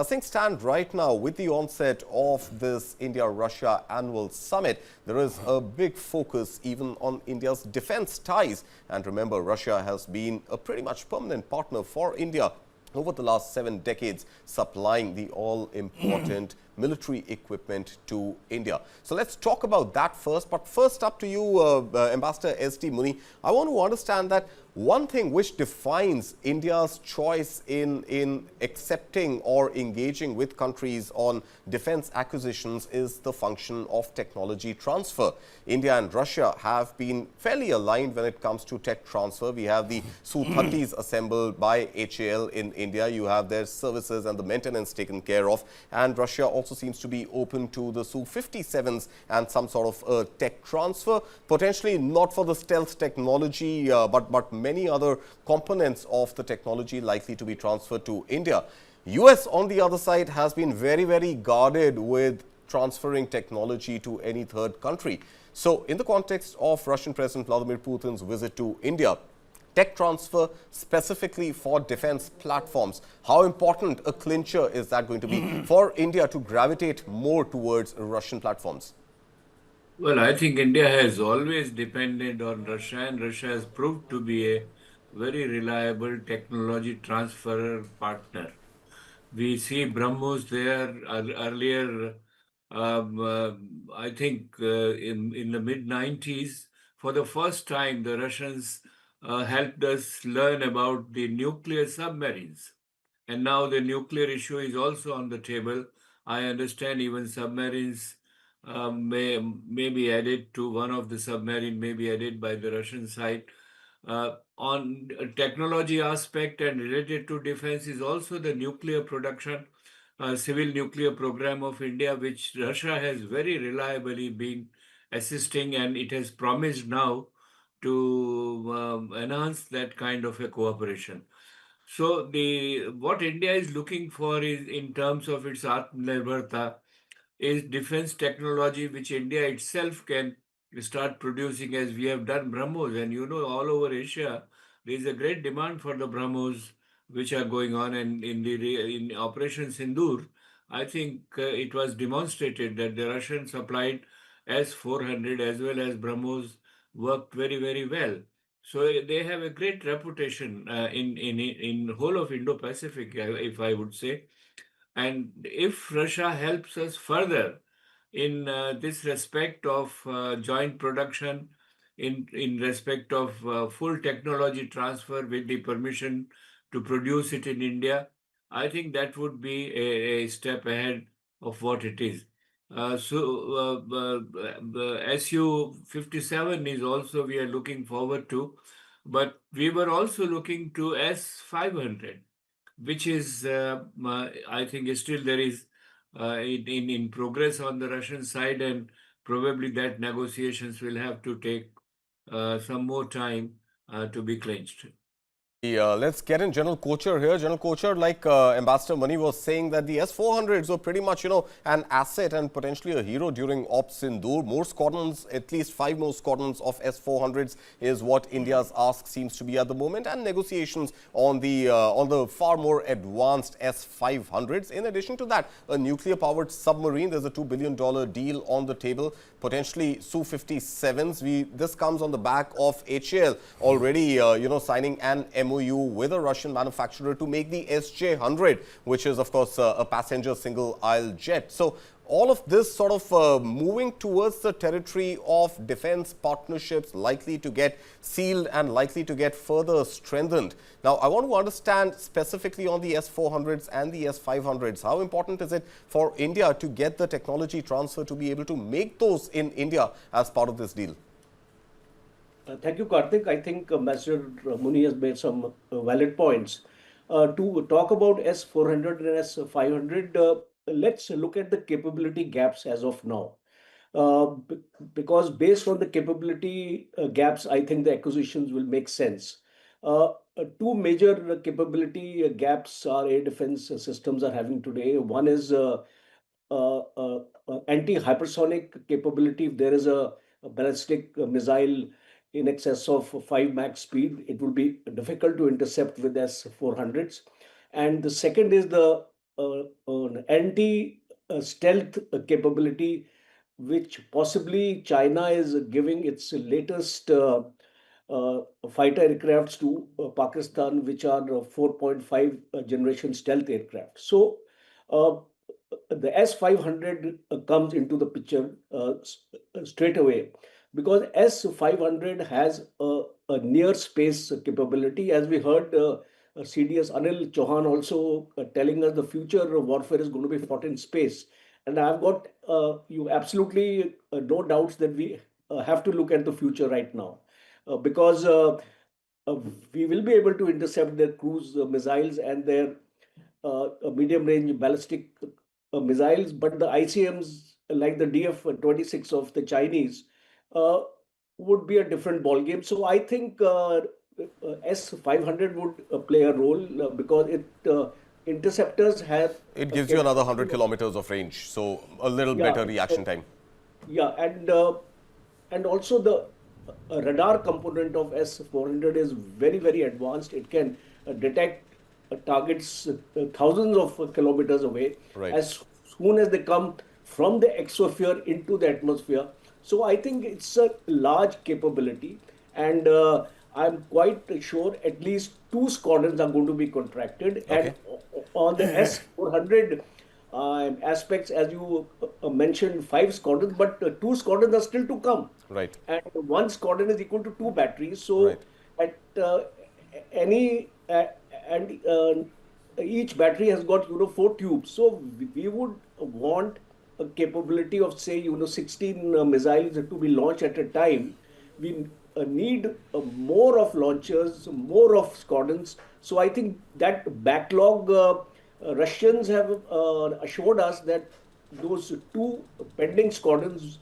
As things stand right now, with the onset of this India-Russia annual summit, there is a big focus even on India's defense ties. And remember, Russia has been a pretty much permanent partner for India over the last 7 decades, supplying the all-important military equipment to India. So let's talk about that first. But first up to you, Ambassador S.D. Muni, I want to understand that one thing which defines India's choice in accepting or engaging with countries on defense acquisitions is the function of technology transfer. India and Russia have been fairly aligned when it comes to tech transfer. We have the Su-30s assembled by HAL in India. You have their services and the maintenance taken care of. And Russia also seems to be open to the Su-57s and some sort of tech transfer, potentially not for the stealth technology, but many other components of the technology likely to be transferred to India. US, on the other side, has been very, very guarded with transferring technology to any third country. So in the context of Russian President Vladimir Putin's visit to India, tech transfer specifically for defense platforms, how important a clincher is that going to be for India to gravitate more towards Russian platforms? Well, I think India has always depended on Russia, and Russia has proved to be a very reliable technology transfer partner. We see BrahMos there earlier. I think in the mid 90s, for the first time, the Russians helped us learn about the nuclear submarines. And now the nuclear issue is also on the table. I understand even submarines may be added to one of the submarine, may be added by the Russian side. On technology aspect and related to defense is also the nuclear production, civil nuclear program of India, which Russia has very reliably been assisting, and it has promised now to enhance that kind of a cooperation. So what India is looking for is, in terms of its Atmanirbharta, is defense technology which India itself can start producing, as we have done BrahMos. And all over Asia, there is a great demand for the BrahMos which are going on. And in Operation Sindoor, I think it was demonstrated that the Russians supplied S-400 as well as BrahMos worked very, very well. So they have a great reputation in whole of Indo-Pacific, if I would say. And if Russia helps us further in this respect of joint production, in respect of full technology transfer with the permission to produce it in India, I think that would be a step ahead of what it is. The Su-57 is also we are looking forward to, but we were also looking to S-500, which is, I think, still there is in progress on the Russian side, and probably that negotiations will have to take some more time to be clinched. Let's get in General Kocher here. General Kocher, like Ambassador Mani was saying, that the S-400s were pretty much, an asset and potentially a hero during Op Sindoor. More squadrons, at least 5 more squadrons of S-400s is what India's ask seems to be at the moment, and negotiations on the far more advanced S-500s. In addition to that, a nuclear-powered submarine. There's a $2 billion deal on the table. Potentially Su-57s. This comes on the back of HAL already, signing an MOU with a Russian manufacturer to make the SJ-100, which is, of course, a passenger single-aisle jet. So all of this sort of moving towards the territory of defense partnerships likely to get sealed and likely to get further strengthened. Now, I want to understand specifically on the S-400s and the S-500s, how important is it for India to get the technology transfer to be able to make those in India as part of this deal? Thank you, Kartik. I think Ambassador Muni has made some valid points. To talk about S-400 and S-500, let's look at the capability gaps as of now. Because based on the capability gaps, I think the acquisitions will make sense. Two major capability gaps our air defense systems are having today. One is anti-hypersonic capability. If there is a ballistic missile in excess of 5 Mach speed, it will be difficult to intercept with S-400s. And the second is the an anti-stealth capability, which possibly China is giving its latest fighter aircrafts to Pakistan, which are 4.5 generation stealth aircraft. So uh, the S-500 comes into the picture straight away, because S-500 has a near space capability. As we heard CDS Anil Chauhan also telling us the future warfare is going to be fought in space. And I've got you absolutely no doubts that we have to look at the future right now, because uh, we will be able to intercept their cruise missiles and their medium range ballistic missiles, but the ICMs like the DF-26 of the Chinese uh, would be a different ball game. So I think S-500 would play a role because interceptors have It a gives you another capability 100 kilometers of range, so a little yeah, better reaction time. yeah, and also the radar component of S-400 is very, very advanced. It can detect targets thousands of kilometers away Right. as soon as they come from the exosphere into the atmosphere. So I think it's a large capability, and I'm quite sure at least two squadrons are going to be contracted. And Okay. on the S-400 aspects, as you mentioned, five squadrons, but two squadrons are still to come. Right. And one squadron is equal to two batteries. Right. So at any and each battery has got 4 tubes. So we would want a capability of, say, 16 missiles to be launched at a time. We need more of launchers, more of squadrons. So I think that backlog, Russians have assured us that those two pending squadrons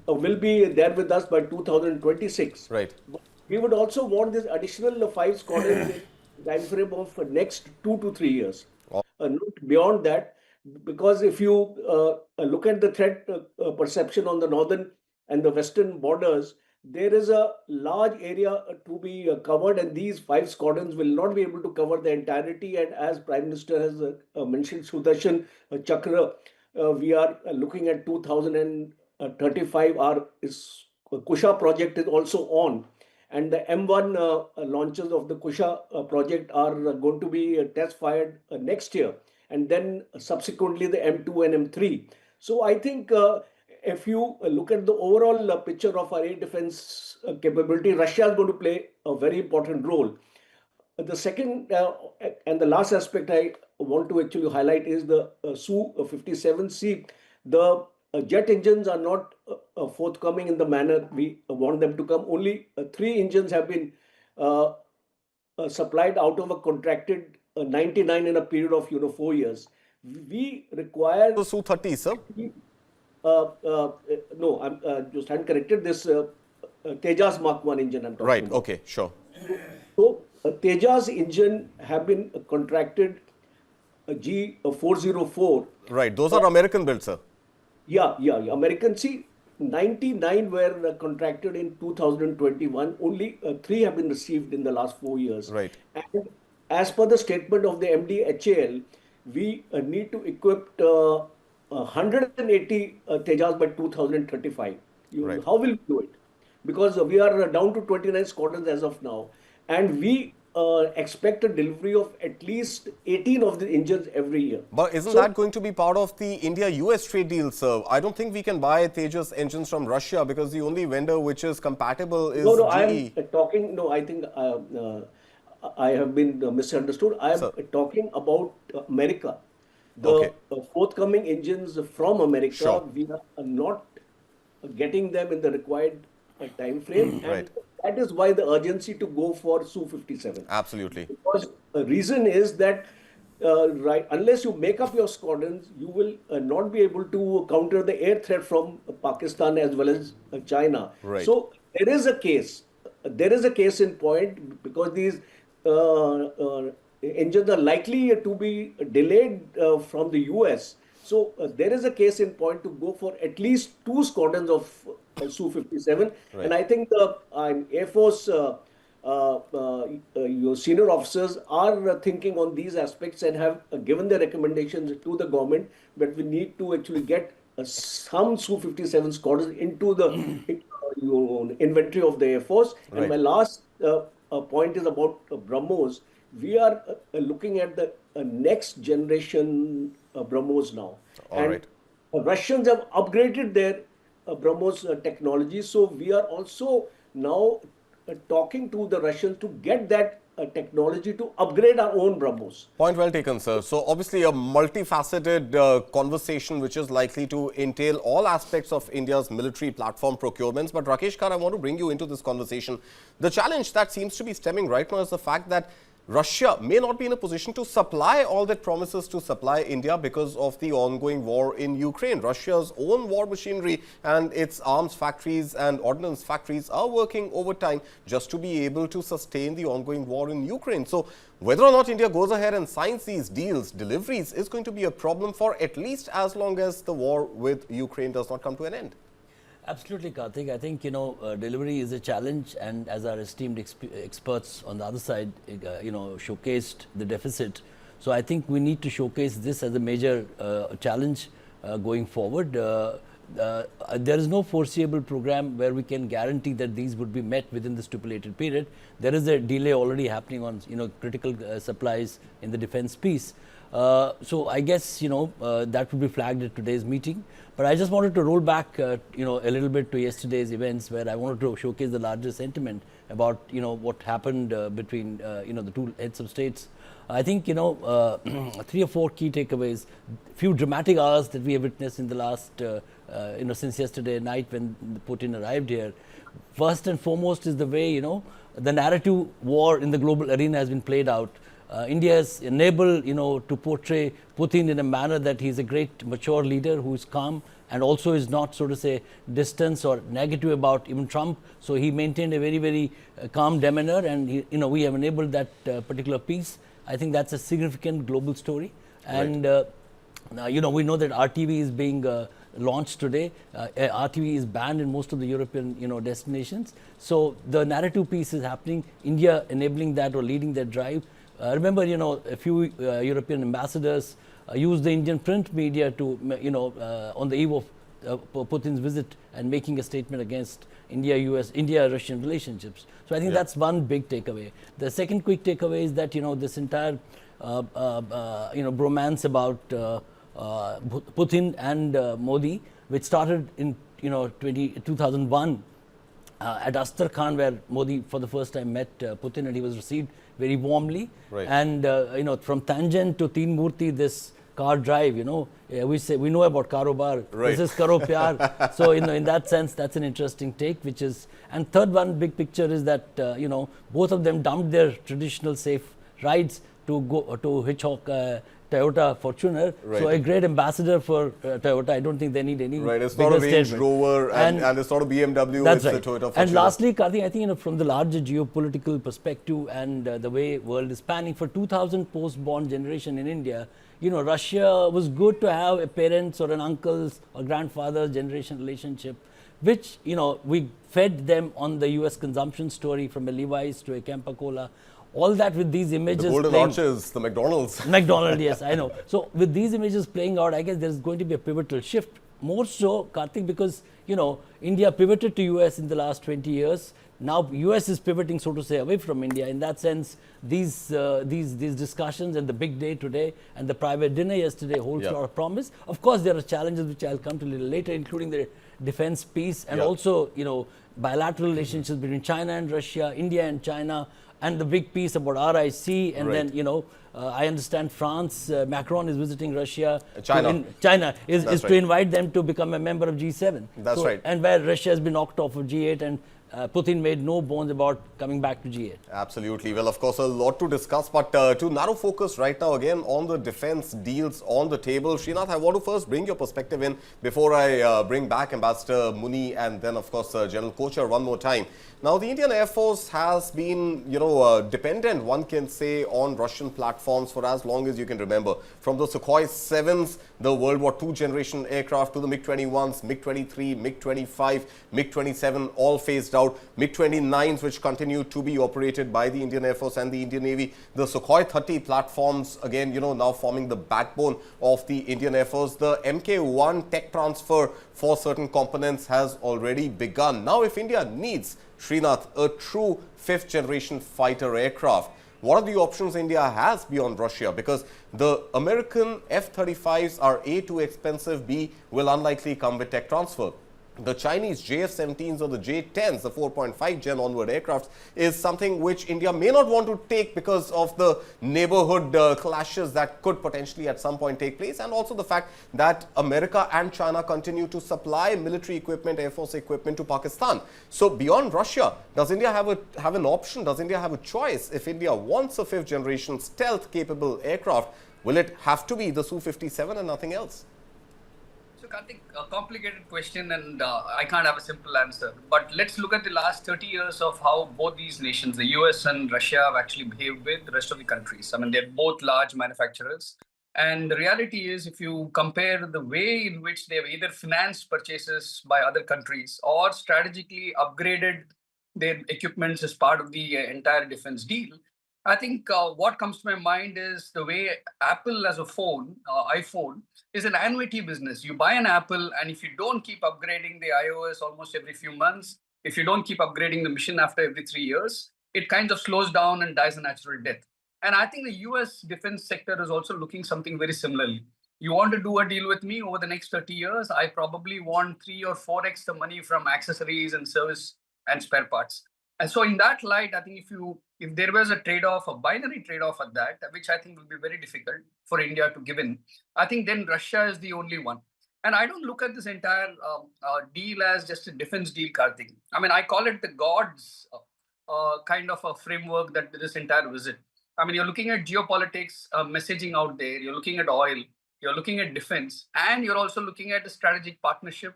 will be there with us by 2026. Right. But we would also want this additional five squadrons in time frame of next 2 to 3 years. Not beyond that, because if you look at the threat perception on the northern and the western borders, there is a large area to be covered, and these five squadrons will not be able to cover the entirety. And as Prime Minister has mentioned, Sudarshan Chakra, we are looking at 2035. Our Kusha project is also on, and the M1 launches of the Kusha project are going to be test fired next year, and then subsequently the M2 and M3. So I think if you look at the overall picture of our air defense capability, Russia is going to play a very important role. The second and the last aspect I want to actually highlight is the Su-57. See, the jet engines are not forthcoming in the manner we want them to come. Only three engines have been uh, supplied out of a contracted 99 in a period of 4 years. We require So Su-30, sir. no, I'm just hand corrected this Tejas Mark 1 engine I'm talking Right. about. Okay. Sure. So Tejas engine have been contracted G404. Right. Those are American built, sir. Yeah, yeah, yeah. American, see, 99 were contracted in 2021. Only three have been received in the last 4 years. Right. And as per the statement of the MDHAL, we need to equip 180 Tejas by 2035. Right. How will we do it? Because we are down to 29 squadrons as of now, and we expect a delivery of at least 18 of the engines every year. But isn't So, that going to be part of the India-US trade deal, sir? I don't think we can buy Tejas engines from Russia because the only vendor which is compatible is no, I GE. am talking. No, I think I have been misunderstood. I am Sir. talking about America. The Okay. forthcoming engines from America, Sure. we are not getting them in the required time frame, Right. and that is why the urgency to go for Su-57. Absolutely. Because the reason is that right, unless you make up your squadrons, you will not be able to counter the air threat from Pakistan as well as China. Right. So there is a case. There is a case in point, because these engines are likely to be delayed from the US. So there is a case in point to go for at least two squadrons of Su-57. Right. And I think the Air Force your senior officers are thinking on these aspects and have given their recommendations to the government that we need to actually get some Su-57 squadrons into the inventory of the Air Force. And my last point is about BrahMos. We are looking at the next generation BrahMos now. Russians have upgraded their BrahMos technology. So we are also now talking to the Russians to get that technology to upgrade our own BrahMos. Point well taken, sir. So obviously a multifaceted conversation which is likely to entail all aspects of India's military platform procurements. But Rakesh Kar, I want to bring you into this conversation. The challenge that seems to be stemming right now is the fact that Russia may not be in a position to supply all that promises to supply India because of the ongoing war in Ukraine. Russia's own war machinery and its arms factories and ordnance factories are working overtime just to be able to sustain the ongoing war in Ukraine. So whether or not India goes ahead and signs these deals, deliveries is going to be a problem for at least as long as the war with Ukraine does not come to an end. Absolutely, Kartik. I think, delivery is a challenge, and as our esteemed experts on the other side, showcased the deficit. So I think we need to showcase this as a major challenge going forward. There is no foreseeable program where we can guarantee that these would be met within the stipulated period. There is a delay already happening on, critical supplies in the defense piece. So I guess, that would be flagged at today's meeting. But I just wanted to roll back, a little bit to yesterday's events, where I wanted to showcase the larger sentiment about, what happened between, the two heads of states. I think, 3 or 4 key takeaways, few dramatic hours that we have witnessed in the last, since yesterday night when Putin arrived here. First and foremost is the way, the narrative war in the global arena has been played out. India is enabled, to portray Putin in a manner that he's a great mature leader who is calm and also is not, so to say, distant or negative about even Trump. So he maintained a very, very calm demeanor, and we have enabled that particular piece. I think that's a significant global story. And we know that RTV is being launched today. RTV is banned in most of the European, destinations. So the narrative piece is happening. India enabling that or leading that drive. Remember, a few European ambassadors used the Indian print media to, on the eve of Putin's visit and making a statement against India-Russian relationships. So I think that's one big takeaway. The second quick takeaway is that, this entire, bromance about Putin and Modi, which started in, 2001 at Astrakhan, where Modi for the first time met Putin, and he was received very warmly. And, from Tangent to Teen Murti, this car drive, we know about Karobar. This is Karo Pyar. So, in that sense, that's an interesting take, and third one big picture is that, both of them dumped their traditional safe rides to go to hitchhawk Toyota Fortuner. So a great ambassador for Toyota. I don't think they need any It's not a Range Rover and it's not a BMW. That's it's a Toyota Fortuner. And lastly, Kartik, I think from the larger geopolitical perspective and the way world is panning for 2000 post-born generation in India, Russia was good to have a parents or an uncle's or grandfather's generation relationship, which, we fed them on the US consumption story from a Levi's to a Campa-Cola. All that with these images. The Golden Arches, the McDonald's. McDonald's, yes, I know. So with these images playing out, I guess there's going to be a pivotal shift. More so, Kartik, because, India pivoted to US in the last 20 years. Now US is pivoting, so to say, away from India. In that sense, these discussions and the big day today and the private dinner yesterday holds a lot of promise. Of course, there are challenges which I'll come to a little later, including the defense piece and also, bilateral relationships between China and Russia, India and China, and the big piece about RIC, and then, I understand France, Macron is visiting Russia. China is to invite them to become a member of G7. That's right. And where Russia has been knocked off of G8, and Putin made no bones about coming back to G8. Absolutely. Well, of course, a lot to discuss, but to narrow focus right now again on the defense deals on the table. Srinath, I want to first bring your perspective in before I bring back Ambassador Muni and then, of course, General Kochhar one more time. Now, the Indian Air Force has been, dependent, one can say, on Russian platforms for as long as you can remember. From the Sukhoi 7s, the World War II generation aircraft, to the MiG-21s, MiG-23, MiG-25, MiG-27, all phased out out MiG-29s, which continue to be operated by the Indian Air Force and the Indian Navy. The Sukhoi 30 platforms, again, now forming the backbone of the Indian Air Force. The Mk1 tech transfer for certain components has already begun. Now, if India needs, Srinath, a true fifth-generation fighter aircraft, what are the options India has beyond Russia? Because the American F-35s are A, too expensive, B, will unlikely come with tech transfer. The Chinese JF-17s or the J-10s, the 4.5 gen onward aircrafts, is something which India may not want to take because of the neighborhood clashes that could potentially at some point take place, and also the fact that America and China continue to supply military equipment, Air Force equipment to Pakistan. So beyond Russia, does India have an option? Does India have a choice? If India wants a fifth generation stealth capable aircraft, will it have to be the Su-57 and nothing else? So, Kartik, a complicated question, and I can't have a simple answer. But let's look at the last 30 years of how both these nations, the US and Russia, have actually behaved with the rest of the countries. I mean, they're both large manufacturers. And the reality is, if you compare the way in which they've either financed purchases by other countries or strategically upgraded their equipments as part of the entire defense deal, I think what comes to my mind is the way Apple as a phone, iPhone, is an annuity business. You buy an Apple, and if you don't keep upgrading the iOS almost every few months, if you don't keep upgrading the machine after every 3 years, it kind of slows down and dies a natural death. And I think the US defense sector is also looking something very similarly. You want to do a deal with me over the next 30 years, I probably want 3 or 4x the money from accessories and service and spare parts. And so in that light, I think if there was a trade-off, a binary trade-off at that, which I think will be very difficult for India to give in, I think then Russia is the only one. And I don't look at this entire deal as just a defense deal, Kartik. I mean, I call it the gods kind of a framework that this entire visit. I mean, you're looking at geopolitics, messaging out there, you're looking at oil, you're looking at defense, and you're also looking at a strategic partnership,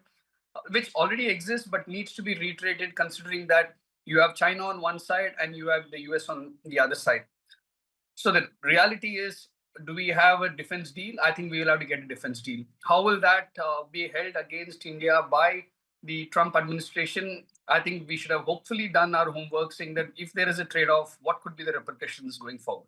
which already exists but needs to be reiterated considering that you have China on one side and you have the US on the other side. So the reality is, do we have a defense deal? I think we will have to get a defense deal. How will that be held against India by the Trump administration? I think we should have hopefully done our homework, saying that if there is a trade-off, what could be the repercussions going forward?